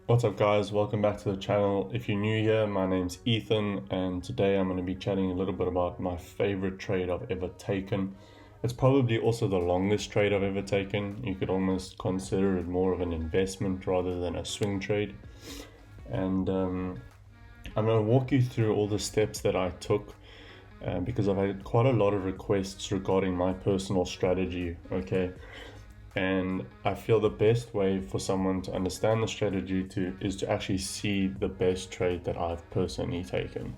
What's up guys, welcome back to the channel. If you're new here, my name's Ethan and today I'm going to be chatting a little bit about my favorite trade I've ever taken. It's probably also the longest trade I've ever taken. You could almost consider it more of an investment rather than a swing trade. And I'm going to walk you through all the steps that I took because I've had quite a lot of requests regarding my personal strategy, okay? And I feel the best way for someone to understand the strategy is to actually see the best trade that I've personally taken.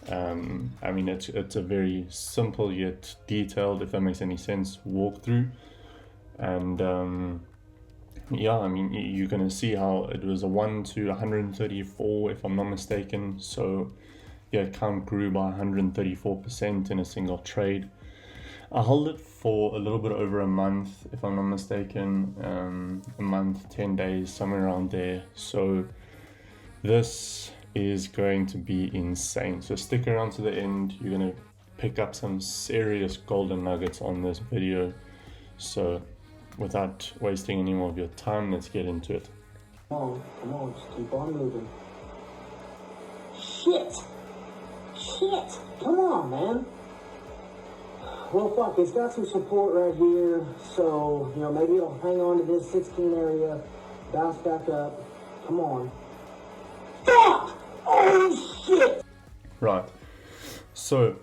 I mean, it's a very simple yet detailed, if that makes any sense, walkthrough. And yeah, I mean, you're going to see how it was a 1 to 134, if I'm not mistaken. So the account grew by 134% in a single trade. I held it for a little bit over a month, if I'm not mistaken, a month, 10 days, somewhere around there. So this is going to be insane. So stick around to the end. You're going to pick up some serious golden nuggets on this video. So without wasting any more of your time, let's get into it. Come on, just keep on moving. Shit! Come on, man. Well, fuck, it's got some support right here, so, maybe it'll hang on to this 16 area, bounce back up. Come on. Fuck! Oh, shit! Right. So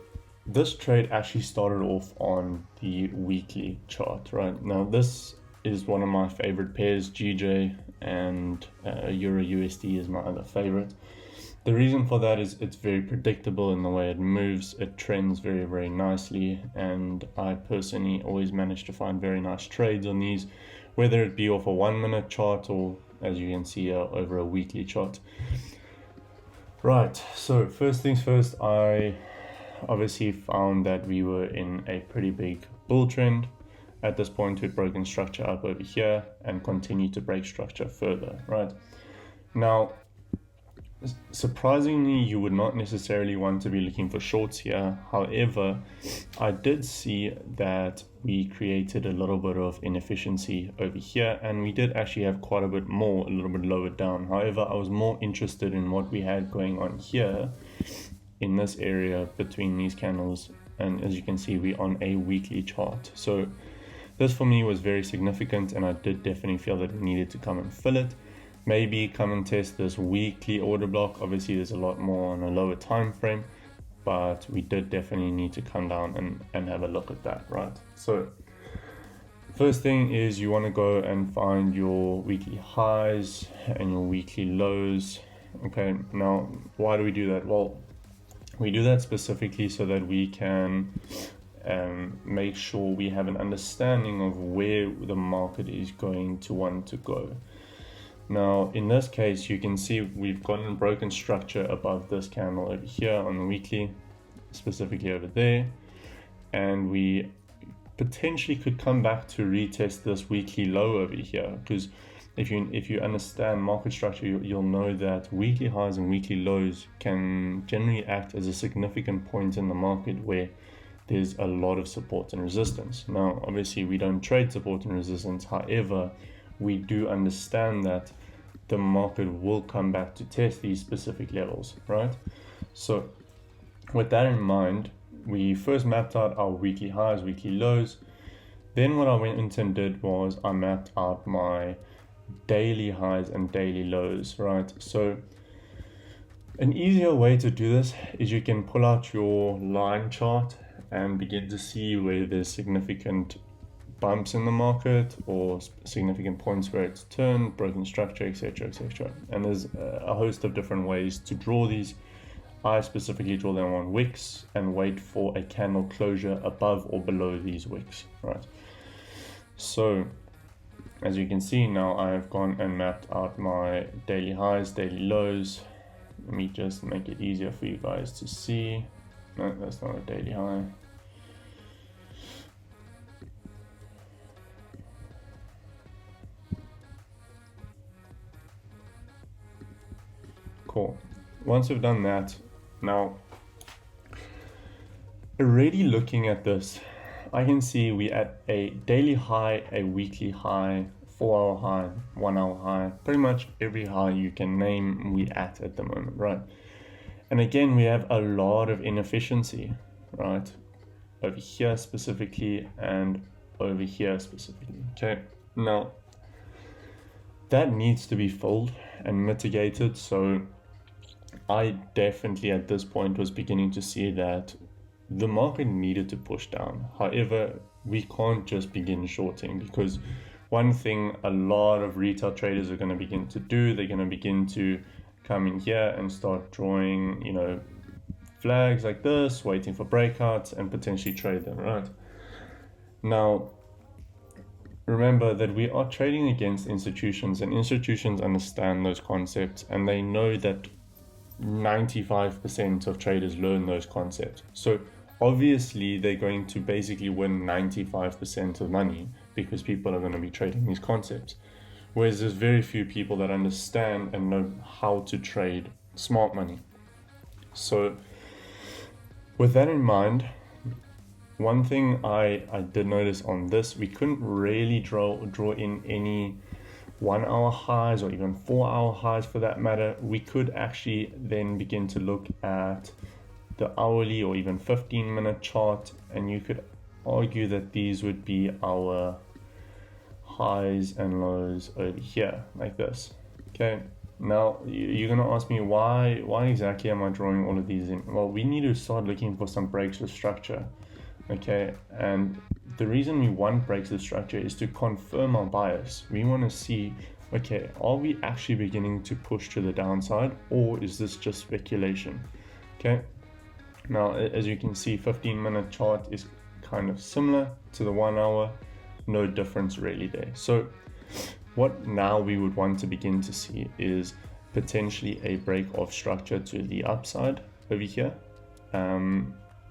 this trade actually started off on the weekly chart, right? Now, this is one of my favorite pairs, GJ and Euro USD is my other favorite. The reason for that is it's very predictable in the way it moves. It trends very, very nicely. And I personally always manage to find very nice trades on these, whether it be off a 1 minute chart or, as you can see, over a weekly chart. Right, so first things first, I obviously found that we were in a pretty big bull trend. At this point, we'd broken structure up over here and continued to break structure further, right? Now, surprisingly, you would not necessarily want to be looking for shorts here. However, I did see that we created a little bit of inefficiency over here, and we did actually have quite a bit more, a little bit lower down. However, I was more interested in what we had going on here in this area between these candles. And as you can see, we're on a weekly chart. So this for me was very significant, and I did definitely feel that we needed to come and fill it. Maybe come and test this weekly order block. Obviously, there's a lot more on a lower time frame, but we did definitely need to come down and have a look at that, right? So first thing is you want to go and find your weekly highs and your weekly lows. Okay, now why do we do that? Well, we do that specifically so that we can make sure we have an understanding of where the market is going to want to go. Now, in this case, you can see we've gotten a broken structure above this candle over here on the weekly, specifically over there. And we potentially could come back to retest this weekly low over here. Because if you understand market structure, you'll know that weekly highs and weekly lows can generally act as a significant point in the market where there's a lot of support and resistance. Now, obviously, we don't trade support and resistance. However, we do understand that the market will come back to test these specific levels, right? So with that in mind, we first mapped out our weekly highs, weekly lows. Then what I went and did was I mapped out my daily highs and daily lows, right? So an easier way to do this is you can pull out your line chart and begin to see where there's significant bumps in the market or significant points where it's turned, broken structure, etc., etc. And there's a host of different ways to draw these. I specifically draw them on wicks and wait for a candle closure above or below these wicks, right? So as you can see now, I've gone and mapped out my daily highs, daily lows. Let me just make it easier for you guys to see. No, that's not a daily high. Cool. Once we've done that, now already looking at this, I can see we at a daily high, a weekly high 4-hour high, 1-hour high, pretty much every high you can name we at the moment, right? And again, we have a lot of inefficiency, right? Over here specifically and over here specifically, okay? Now, that needs to be filled and mitigated. So I definitely at this point was beginning to see that the market needed to push down. However, we can't just begin shorting, because one thing a lot of retail traders are going to begin to do, they're going to begin to come in here and start drawing, you know, flags like this, waiting for breakouts and potentially trade them, right? Now, remember that we are trading against institutions, and institutions understand those concepts, and they know that 95% of traders learn those concepts. So obviously they're going to basically win 95% of money because people are going to be trading these concepts. Whereas there's very few people that understand and know how to trade smart money. So with that in mind, one thing I did notice on this, we couldn't really draw in any 1-hour highs or even 4-hour highs for that matter. We could actually then begin to look at the hourly or even 15-minute chart, and you could argue that these would be our highs and lows over here like this. Okay, now you're gonna ask me why exactly am I drawing all of these in? Well, we need to start looking for some breaks of structure. Okay, and the reason we want breaks of structure is to confirm our bias. We want to see, okay, are we actually beginning to push to the downside, or is this just speculation? Okay, now as you can see, 15-minute chart is kind of similar to the 1 hour, no difference really there. So what now we would want to begin to see is potentially a break of structure to the upside over here.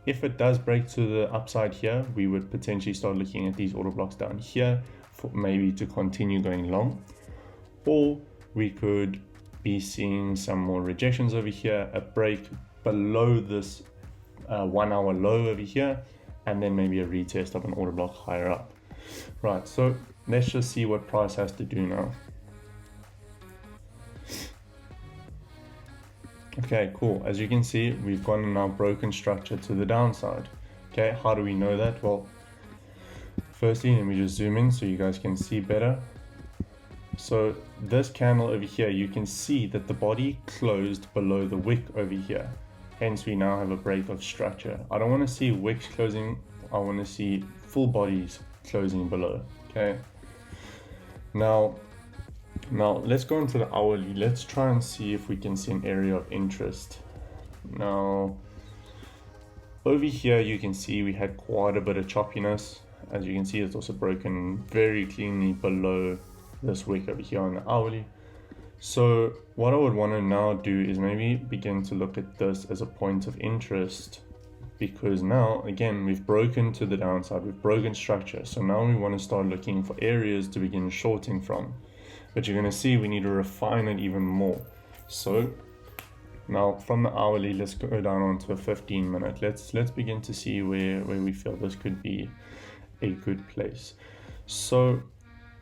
If it does break to the upside here, we would potentially start looking at these order blocks down here for maybe to continue going long, or we could be seeing some more rejections over here, a break below this 1 hour low over here, and then maybe a retest of an order block higher up. Right, so let's just see what price has to do now. Okay, cool. As you can see, we've gone now broken structure to the downside. Okay, how do we know that? Well, firstly, let me just zoom in so you guys can see better. So this candle over here, you can see that the body closed below the wick over here. Hence, we now have a break of structure. I don't want to see wicks closing. I want to see full bodies closing below. Okay. Now let's go into the hourly. Let's try and see if we can see an area of interest. Now over here you can see we had quite a bit of choppiness. As you can see, it's also broken very cleanly below this wick over here on the hourly. So what I would want to now do is maybe begin to look at this as a point of interest, because now again we've broken to the downside, we've broken structure. So now we want to start looking for areas to begin shorting from. But you're going to see we need to refine it even more. So now from the hourly, let's go down onto a 15-minute. Let's begin to see where we feel this could be a good place. So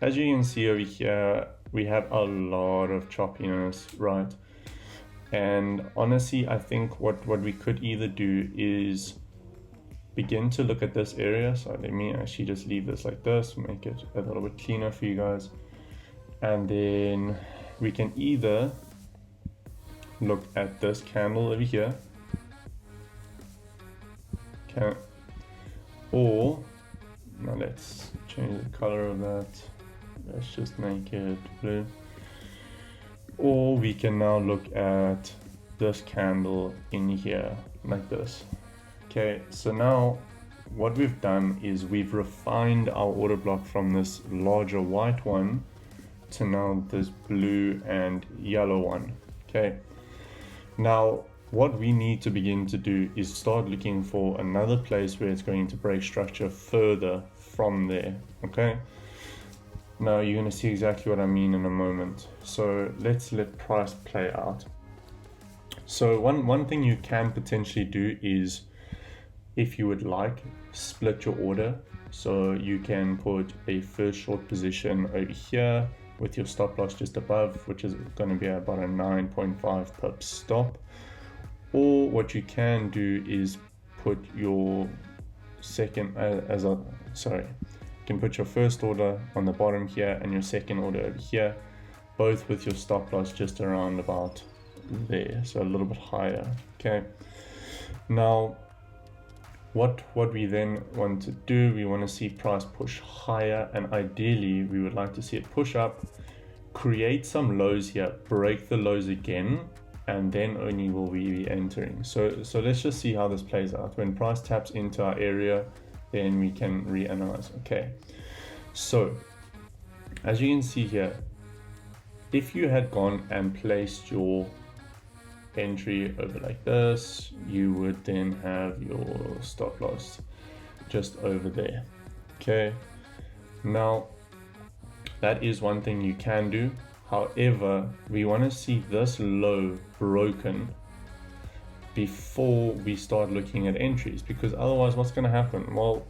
as you can see over here, we have a lot of choppiness, right? And honestly, I think what we could either do is begin to look at this area. So let me actually just leave this like this, make it a little bit cleaner for you guys. And then we can either look at this candle over here, okay, or now let's change the color of that. Let's just make it blue. Or we can now look at this candle in here like this. Okay, so now what we've done is we've refined our order block from this larger white one to now this blue and yellow one. Okay, now what we need to begin to do is start looking for another place where it's going to break structure further from there. Okay, now you're going to see exactly what I mean in a moment. So let's let price play out. So one thing you can potentially do is, if you would like, split your order. So you can put a first short position over here with your stop loss just above, which is going to be about a 9.5 pip stop. Or what you can do is put your second you can put your first order on the bottom here and your second order over here, both with your stop loss just around about there, so a little bit higher. Okay, now what we then want to do, we want to see price push higher, and ideally we would like to see it push up, create some lows here, break the lows again, and then only will we be entering. So let's just see how this plays out. When price taps into our area, then we can reanalyze. Okay, so as you can see here, if you had gone and placed your entry over like this, you would then have your stop loss just over there. Okay, now that is one thing you can do. However, we want to see this low broken before we start looking at entries, because otherwise what's going to happen? Well,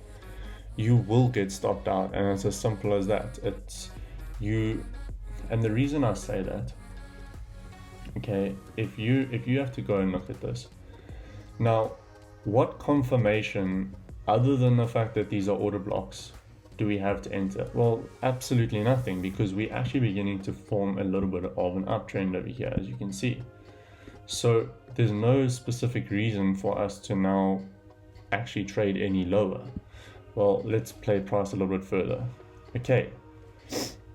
you will get stopped out, and it's as simple as that. It's you, and the reason I say that, okay, if you have to go and look at this now, what confirmation other than the fact that these are order blocks do we have to enter? Well, absolutely nothing, because we're actually beginning to form a little bit of an uptrend over here, as you can see. So there's no specific reason for us to now actually trade any lower. Well, let's play price a little bit further. Okay,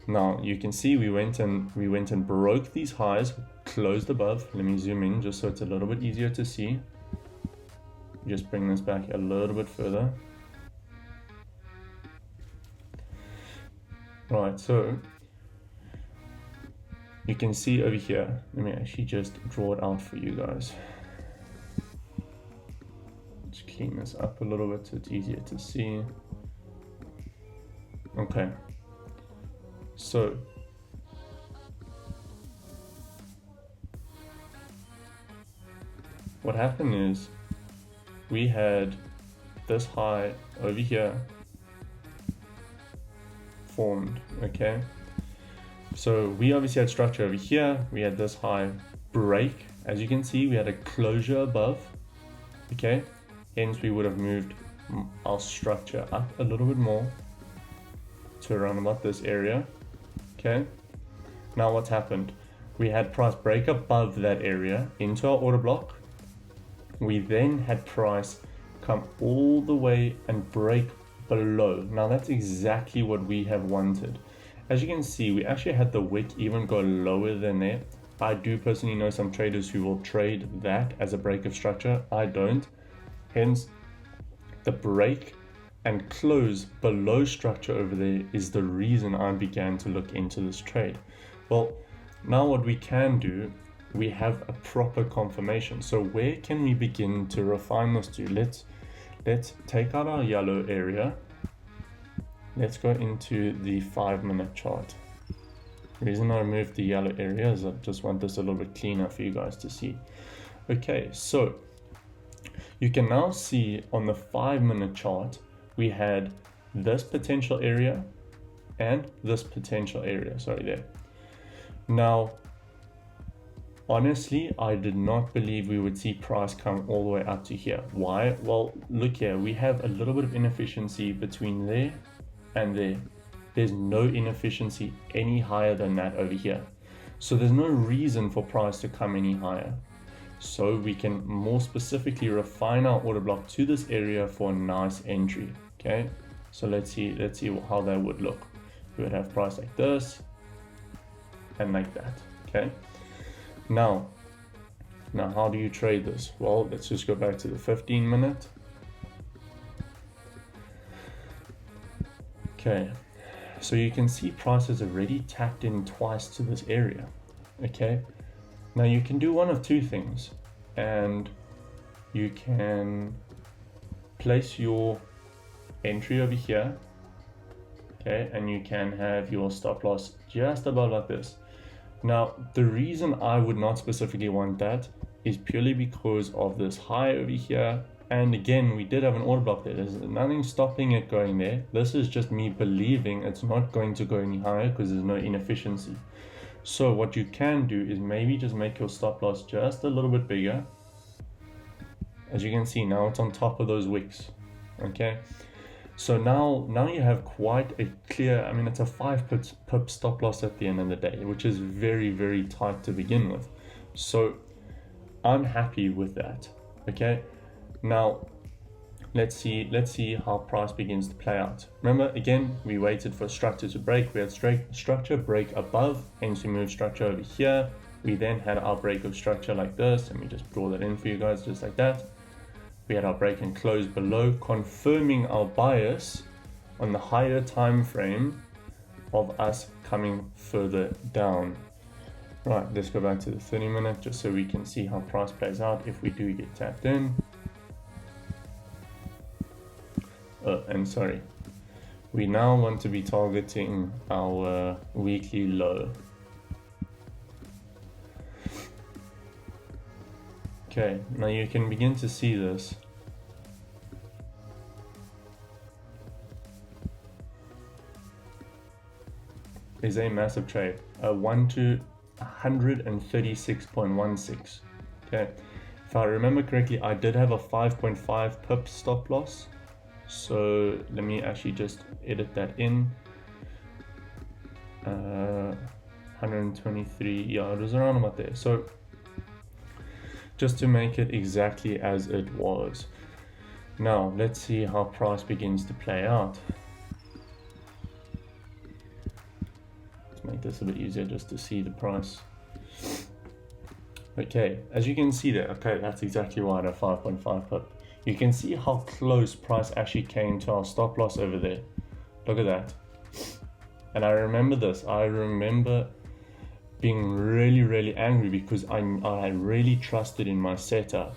now you can see we went and broke these highs, closed above. Let me zoom in just so it's a little bit easier to see. Just bring this back a little bit further. Right, so you can see over here, let me actually just draw it out for you guys. Let's clean this up a little bit so it's easier to see. Okay, so what happened is we had this high over here formed. Okay, so we obviously had structure over here, we had this high break, as you can see we had a closure above. Okay, hence we would have moved our structure up a little bit more to around about this area. Okay, now what's happened, we had price break above that area into our order block. We then had price come all the way and break below. Now that's exactly what we have wanted. As you can see, we actually had the wick even go lower than there. I do personally know some traders who will trade that as a break of structure. I don't. Hence, the break and close below structure over there is the reason I began to look into this trade. Well, now what we can do, we have a proper confirmation. So where can we begin to refine this to? Let's take out our yellow area. Let's go into the 5-minute chart. The reason I removed the yellow area is I just want this a little bit cleaner for you guys to see. Okay, so you can now see on the 5-minute chart, we had this potential area and this potential area, sorry there. Now, honestly, I did not believe we would see price come all the way up to here. Why? Well, look here, we have a little bit of inefficiency between there and there. There's no inefficiency any higher than that over here. So there's no reason for price to come any higher. So we can more specifically refine our order block to this area for a nice entry. Okay, so let's see how that would look. We would have price like this and like that. Okay, now how do you trade this? Well, let's just go back to the 15-minute. Okay, so you can see price has already tapped in twice to this area. Okay, now you can do one of two things, and you can place your entry over here, okay, and you can have your stop loss just above like this. Now, the reason I would not specifically want that is purely because of this high over here And again, we did have an order block there. There's nothing stopping it going there. This is just me believing it's not going to go any higher because there's no inefficiency. So what you can do is maybe just make your stop loss just a little bit bigger. As you can see, now it's on top of those wicks. Okay, so now you have quite a clear, I mean, it's a 5 pip stop loss at the end of the day, which is very, very tight to begin with. So I'm happy with that. Okay, now let's see how price begins to play out. Remember, again, we waited for structure to break. We had structure break above, hence we moved structure over here. We then had our break of structure like this, and we just draw that in for you guys just like that. We had our break and close below, confirming our bias on the higher time frame of us coming further down. Right, let's go back to the 30-minute just so we can see how price plays out if we do get tapped in. And sorry, we now want to be targeting our weekly low. Okay, now you can begin to see this. Is a massive trade, a 1 to 136.16. Okay, if I remember correctly, I did have a 5.5 pip stop loss. So let me actually just edit that in. 123, yeah, it was around about there. So just to make it exactly as it was. Now let's see how price begins to play out. Let's make this a bit easier just to see the price. Okay, as you can see there, okay, that's exactly right at 5.5 pip. You can see how close price actually came to our stop loss over there. Look at that. And I remember this. I remember being really, really angry because I really trusted in my setup.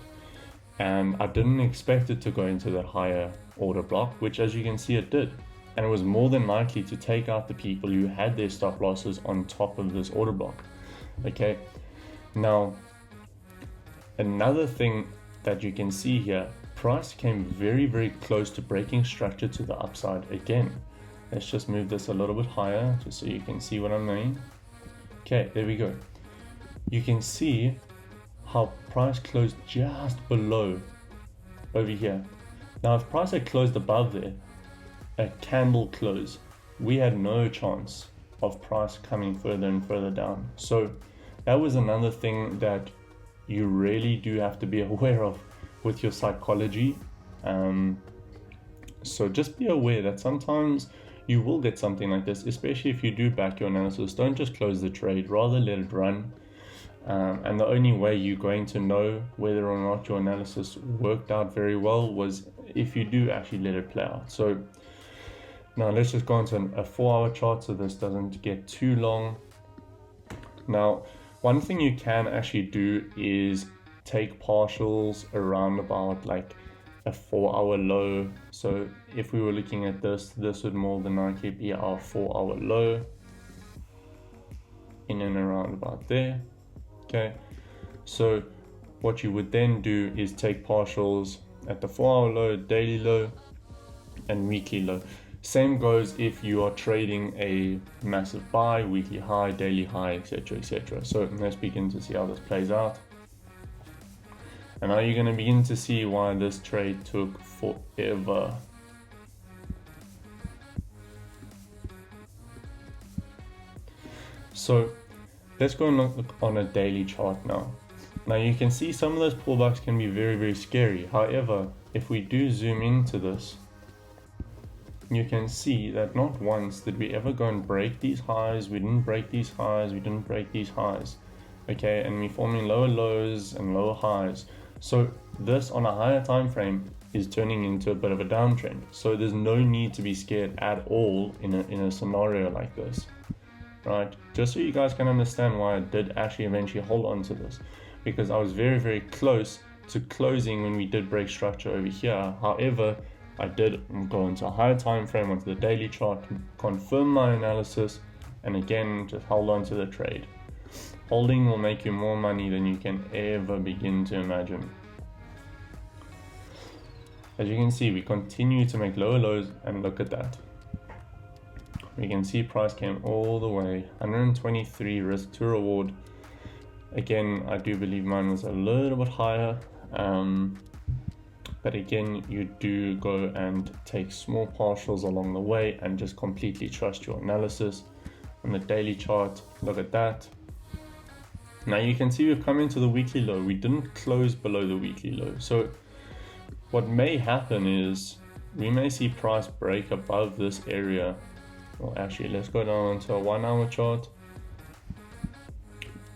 And I didn't expect it to go into that higher order block, which as you can see it did. And it was more than likely to take out the people who had their stop losses on top of this order block. Okay. Now, another thing that you can see here, price came very, very close to breaking structure to the upside again. Let's just move this a little bit higher just so you can see what I mean. Okay, there we go. You can see how price closed just below over here. Now, if price had closed above there, a candle close, we had no chance of price coming further and further down. So that was another thing that you really do have to be aware of with your psychology. So just be aware that sometimes you will get something like this, especially if you do back your analysis. Don't just close the trade, rather let it run. And the only way you're going to know whether or not your analysis worked out very well was if you do actually let it play out. So now let's just go on to a 4-hour chart so this doesn't get too long. Now, one thing you can actually do is take partials around about like a 4-hour low. So if we were looking at this would more than likely be our 4-hour low in and around about there. Okay, so what you would then do is take partials at the 4-hour low, daily low, and weekly low. Same goes if you are trading a massive buy, weekly high, daily high, etc, etc. So let's begin to see how this plays out. And now you're going to begin to see why this trade took forever. So let's go and look on a daily chart now. Now you can see some of those pullbacks can be very, very scary. However, if we do zoom into this, you can see that not once did we ever go and break these highs. We didn't break these highs. We didn't break these highs. Okay, and we're forming lower lows and lower highs. So this on a higher time frame is turning into a bit of a downtrend. So there's no need to be scared at all in a scenario like this, right? Just so you guys can understand why I did actually eventually hold on to this, because I was very, very close to closing when we did break structure over here. However, I did go into a higher time frame onto the daily chart, confirm my analysis, and again just hold on to the trade. Holding will make you more money than you can ever begin to imagine. as you can see, we continue to make lower lows, and look at that. We can see price came all the way, 123 risk to reward. Again, I do believe mine was a little bit higher, but again, you do go and take small partials along the way and just completely trust your analysis. On the daily chart, look at that. Now you can see we've come into the weekly low. We didn't close below the weekly low. So what may happen is we may see price break above this area. Well, actually, let's go down to a 1 hour chart.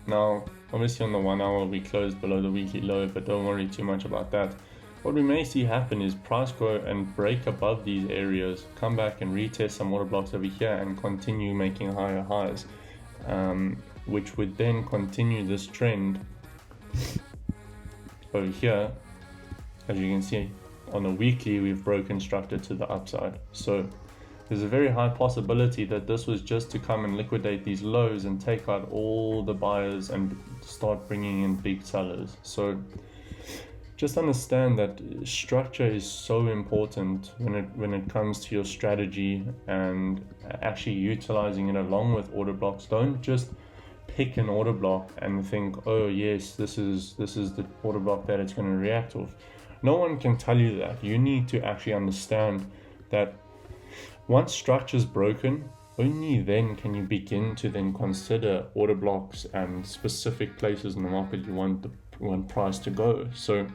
Now, obviously on the 1 hour, we closed below the weekly low, but don't worry too much about that. What we may see happen is price go and break above these areas, come back and retest some order blocks over here and continue making higher highs, which would then continue this trend over here. As you can see, on a weekly, we've broken structure to the upside. So there's a very high possibility that this was just to come and liquidate these lows and take out all the buyers and start bringing in big sellers. So just understand that structure is so important when it comes to your strategy and actually utilizing it along with order blocks. Don't just pick an order block and think, oh yes, this is the order block that it's going to react with. No one can tell you that. You need to actually understand that once structure is broken, only then can you begin to then consider order blocks and specific places in the market you want price to go. So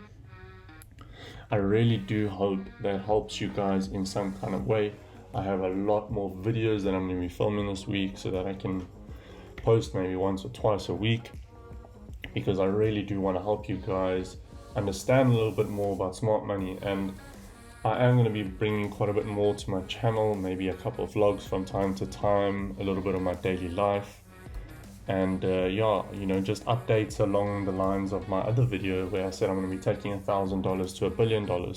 I really do hope that helps you guys in some kind of way. I have a lot more videos that I'm going to be filming this week so that I can post maybe once or twice a week, because I really do want to help you guys understand a little bit more about smart money. And I am going to be bringing quite a bit more to my channel, maybe a couple of vlogs from time to time, a little bit of my daily life, and just updates along the lines of my other video where I said I'm going to be taking $1,000 to $1 billion.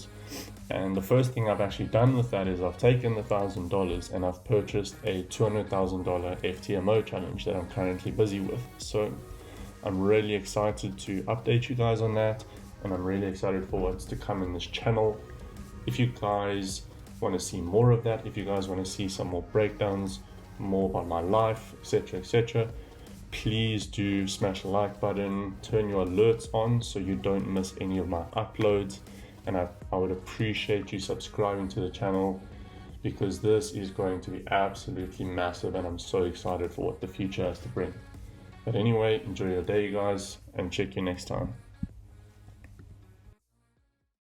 And the first thing I've actually done with that is I've taken the $1,000 and I've purchased a $200,000 FTMO challenge that I'm currently busy with. So I'm really excited to update you guys on that, and I'm really excited for what's to come in this channel. If you guys want to see more of that, if you guys want to see some more breakdowns, more about my life, etc., please do smash the like button, turn your alerts on so you don't miss any of my uploads, and I would appreciate you subscribing to the channel, because this is going to be absolutely massive and I'm so excited for what the future has to bring. But anyway, enjoy your day, guys, and check you next time.